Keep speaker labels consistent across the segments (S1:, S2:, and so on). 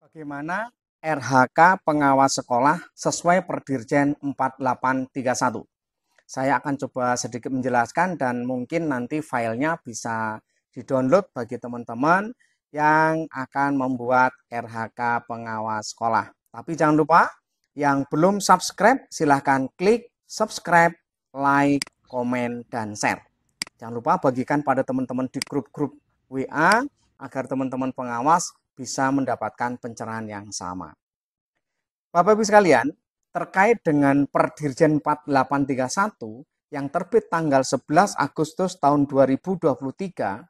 S1: Bagaimana RHK pengawas sekolah sesuai Perdirjen 4831? Saya akan coba sedikit menjelaskan dan mungkin nanti filenya bisa di-download bagi teman-teman yang akan membuat RHK pengawas sekolah. Tapi jangan lupa, yang belum subscribe silahkan klik subscribe, like, komen, dan share. Jangan lupa bagikan pada teman-teman di grup-grup WA agar teman-teman pengawas bisa mendapatkan pencerahan yang sama. Bapak Ibu sekalian, terkait dengan Perdirjen 4831 yang terbit tanggal 11 Agustus tahun 2023,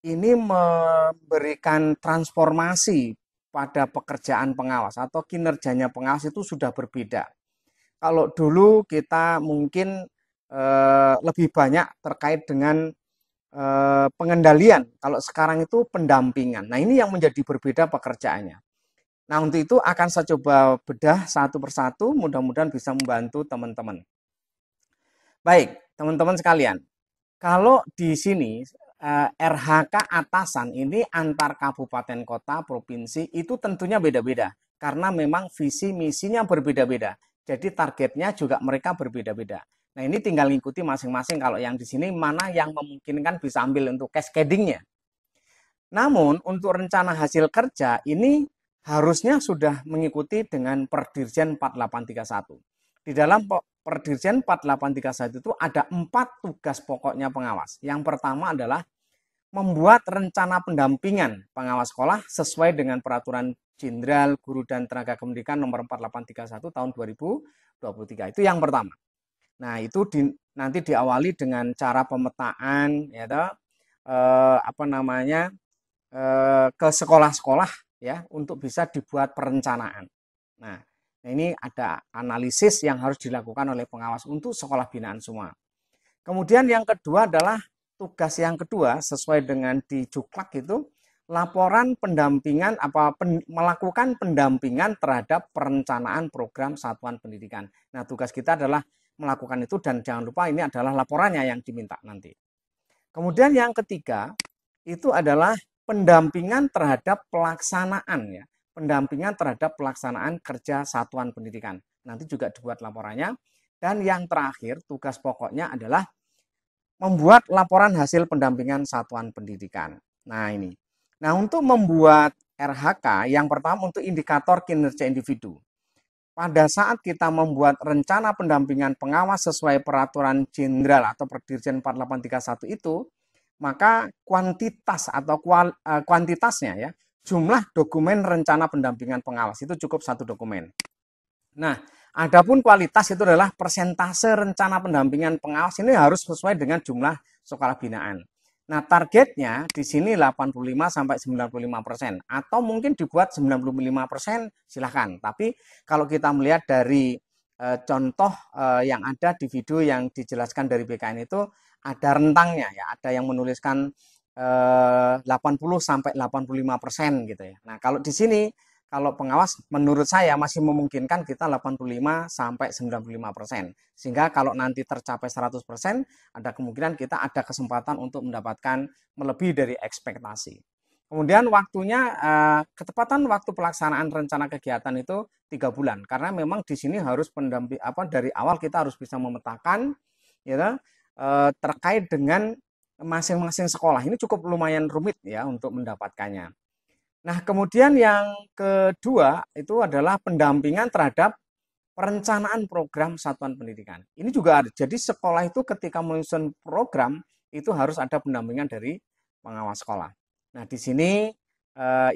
S1: ini memberikan transformasi pada pekerjaan pengawas atau kinerjanya pengawas itu sudah berbeda. Kalau dulu kita mungkin lebih banyak terkait dengan pengendalian, kalau sekarang itu pendampingan. Nah, ini yang menjadi berbeda pekerjaannya. Nah, untuk itu akan saya coba bedah satu persatu, mudah-mudahan bisa membantu teman-teman. Baik, teman-teman sekalian, kalau di sini RHK atasan ini antar kabupaten kota, provinsi itu tentunya beda-beda karena memang visi misinya berbeda-beda. Jadi targetnya juga mereka berbeda-beda. Nah, ini tinggal ngikuti masing-masing kalau yang di sini mana yang memungkinkan bisa ambil untuk cascading-nya. Namun untuk rencana hasil kerja ini harusnya sudah mengikuti dengan Perdirjen 4831. Di dalam Perdirjen 4831 itu ada 4 tugas pokoknya pengawas. Yang pertama adalah membuat rencana pendampingan pengawas sekolah sesuai dengan Peraturan Jenderal Guru dan Tenaga Pendidikan nomor 4831 tahun 2023. Itu yang pertama. Nah, itu nanti diawali dengan cara pemetaan ya ke sekolah-sekolah ya untuk bisa dibuat perencanaan. Nah, ini ada analisis yang harus dilakukan oleh pengawas untuk sekolah binaan semua. Kemudian yang kedua adalah tugas yang kedua sesuai dengan di Juklak itu laporan pendampingan melakukan pendampingan terhadap perencanaan program satuan pendidikan. Nah, tugas kita adalah melakukan itu dan jangan lupa ini adalah laporannya yang diminta nanti. Kemudian yang ketiga itu adalah pendampingan terhadap pelaksanaan ya, pendampingan terhadap pelaksanaan kerja satuan pendidikan. Nanti juga dibuat laporannya. Dan yang terakhir tugas pokoknya adalah membuat laporan hasil pendampingan satuan pendidikan. Nah ini. Nah untuk membuat RHK yang pertama untuk indikator kinerja individu. Pada saat kita membuat rencana pendampingan pengawas sesuai Peraturan Jenderal atau Perdirjen 4831 itu, maka kuantitas atau kuantitasnya ya, jumlah dokumen rencana pendampingan pengawas itu cukup 1 dokumen. Nah, adapun kualitas itu adalah persentase rencana pendampingan pengawas ini harus sesuai dengan jumlah sekolah binaan. Nah, targetnya di sini 85 sampai 95% atau mungkin dibuat 95% silahkan. Tapi kalau kita melihat dari contoh yang ada di video yang dijelaskan dari BKN itu ada rentangnya ya, ada yang menuliskan 80 sampai 85% gitu ya. Nah, kalau di sini kalau pengawas menurut saya masih memungkinkan kita 85 sampai 95%. Sehingga kalau nanti tercapai 100%, ada kemungkinan kita ada kesempatan untuk mendapatkan melebihi dari ekspektasi. Kemudian waktunya, ketepatan waktu pelaksanaan rencana kegiatan itu 3 bulan. Karena memang di sini harus dari awal kita harus bisa memetakan ya, terkait dengan masing-masing sekolah. Ini cukup lumayan rumit ya untuk mendapatkannya. Nah, kemudian yang kedua itu adalah pendampingan terhadap perencanaan program satuan pendidikan. Ini juga ada. Jadi sekolah itu ketika menyusun program itu harus ada pendampingan dari pengawas sekolah. Nah, di sini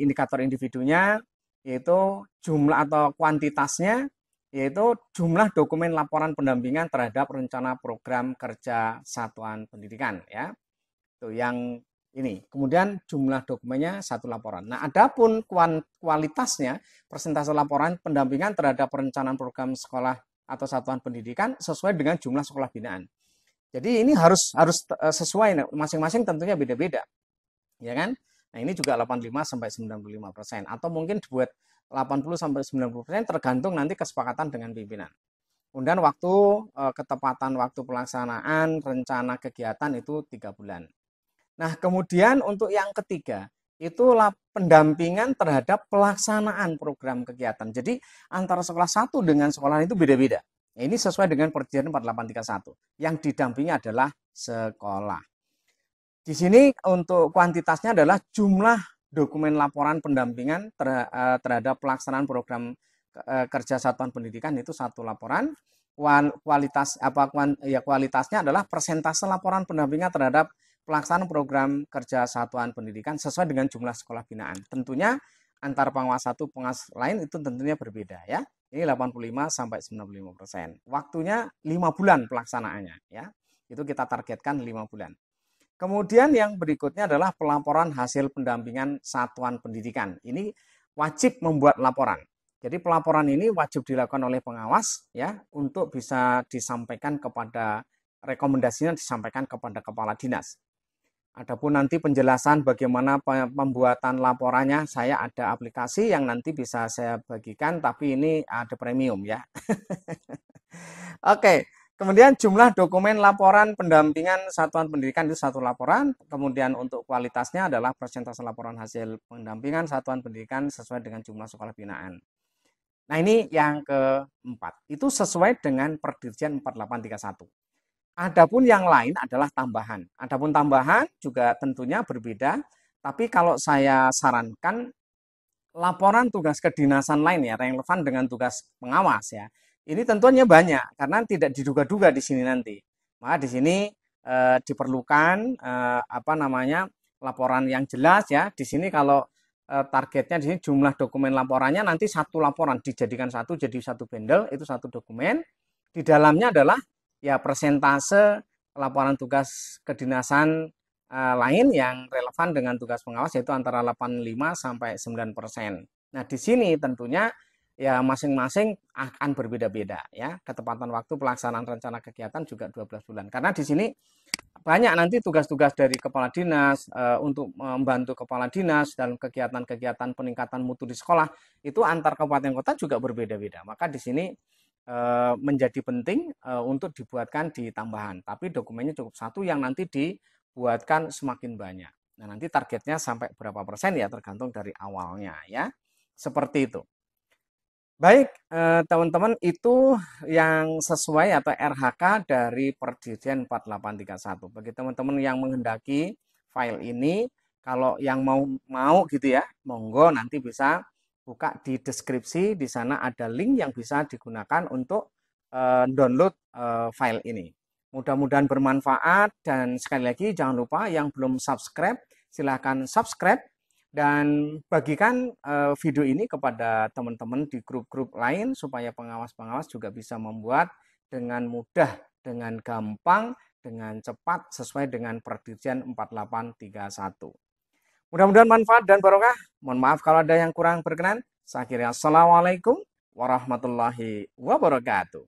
S1: indikator individunya yaitu jumlah atau kuantitasnya yaitu jumlah dokumen laporan pendampingan terhadap rencana program kerja satuan pendidikan ya. Itu yang ini. Kemudian jumlah dokumennya 1 laporan. Nah, adapun kualitasnya, persentase laporan pendampingan terhadap perencanaan program sekolah atau satuan pendidikan sesuai dengan jumlah sekolah binaan. Jadi ini harus sesuai, masing-masing tentunya beda-beda. Ya kan? Nah, ini juga 85 sampai 95% atau mungkin dibuat 80 sampai 90% tergantung nanti kesepakatan dengan pimpinan. Kemudian ketepatan waktu pelaksanaan rencana kegiatan itu 3 bulan. Nah, kemudian untuk yang ketiga, itulah pendampingan terhadap pelaksanaan program kegiatan. Jadi antara sekolah satu dengan sekolah lain itu beda-beda. Ini sesuai dengan Perjanjian 4831. Yang didampingi adalah sekolah. Di sini untuk kuantitasnya adalah jumlah dokumen laporan pendampingan terhadap pelaksanaan program kerja satuan pendidikan itu satu laporan. Kualitasnya adalah persentase laporan pendampingan terhadap pelaksanaan program kerja satuan pendidikan sesuai dengan jumlah sekolah binaan. Tentunya antar pengawas satu pengawas lain itu tentunya berbeda ya. Ini 85 sampai 95%. Waktunya 5 bulan pelaksanaannya ya. Itu kita targetkan 5 bulan. Kemudian yang berikutnya adalah pelaporan hasil pendampingan satuan pendidikan. Ini wajib membuat laporan. Jadi pelaporan ini wajib dilakukan oleh pengawas ya untuk bisa disampaikan kepada rekomendasinya disampaikan kepada kepala dinas. Adapun nanti penjelasan bagaimana pembuatan laporannya, saya ada aplikasi yang nanti bisa saya bagikan, tapi ini ada premium ya. Oke, kemudian jumlah dokumen laporan pendampingan satuan pendidikan itu satu laporan. Kemudian untuk kualitasnya adalah persentase laporan hasil pendampingan satuan pendidikan sesuai dengan jumlah sekolah binaan. Nah ini yang keempat, itu sesuai dengan Perdirjen 4831. Adapun yang lain adalah tambahan. Adapun tambahan juga tentunya berbeda, tapi kalau saya sarankan laporan tugas kedinasan lain ya relevan dengan tugas pengawas ya. Ini tentunya banyak karena tidak diduga-duga di sini nanti. Maka di sini diperlukan laporan yang jelas ya. Di sini kalau targetnya di sini jumlah dokumen laporannya nanti satu laporan dijadikan satu jadi satu bundle itu satu dokumen. Di dalamnya adalah ya persentase laporan tugas kedinasan lain yang relevan dengan tugas pengawas yaitu antara 85 sampai 9%. Nah, di sini tentunya ya masing-masing akan berbeda-beda ya. Ketepatan waktu pelaksanaan rencana kegiatan juga 12 bulan. Karena di sini banyak nanti tugas-tugas dari kepala dinas untuk membantu kepala dinas dalam kegiatan-kegiatan peningkatan mutu di sekolah itu antar kabupaten kota juga berbeda-beda. Maka di sini menjadi penting untuk dibuatkan di tambahan. Tapi dokumennya cukup satu yang nanti dibuatkan semakin banyak. Nah, nanti targetnya sampai berapa persen ya tergantung dari awalnya ya. Seperti itu. Baik, teman-teman itu yang sesuai atau RHK dari Perdirjen 4831. Bagi teman-teman yang menghendaki file ini, kalau yang mau gitu ya, monggo nanti bisa buka di deskripsi, di sana ada link yang bisa digunakan untuk download file ini. Mudah-mudahan bermanfaat dan sekali lagi jangan lupa yang belum subscribe, silahkan subscribe dan bagikan video ini kepada teman-teman di grup-grup lain supaya pengawas-pengawas juga bisa membuat dengan mudah, dengan gampang, dengan cepat sesuai dengan Perdirjen 4831. Mudah-mudahan manfaat dan barokah. Mohon maaf kalau ada yang kurang berkenan. Saya kira assalamualaikum warahmatullahi wabarakatuh.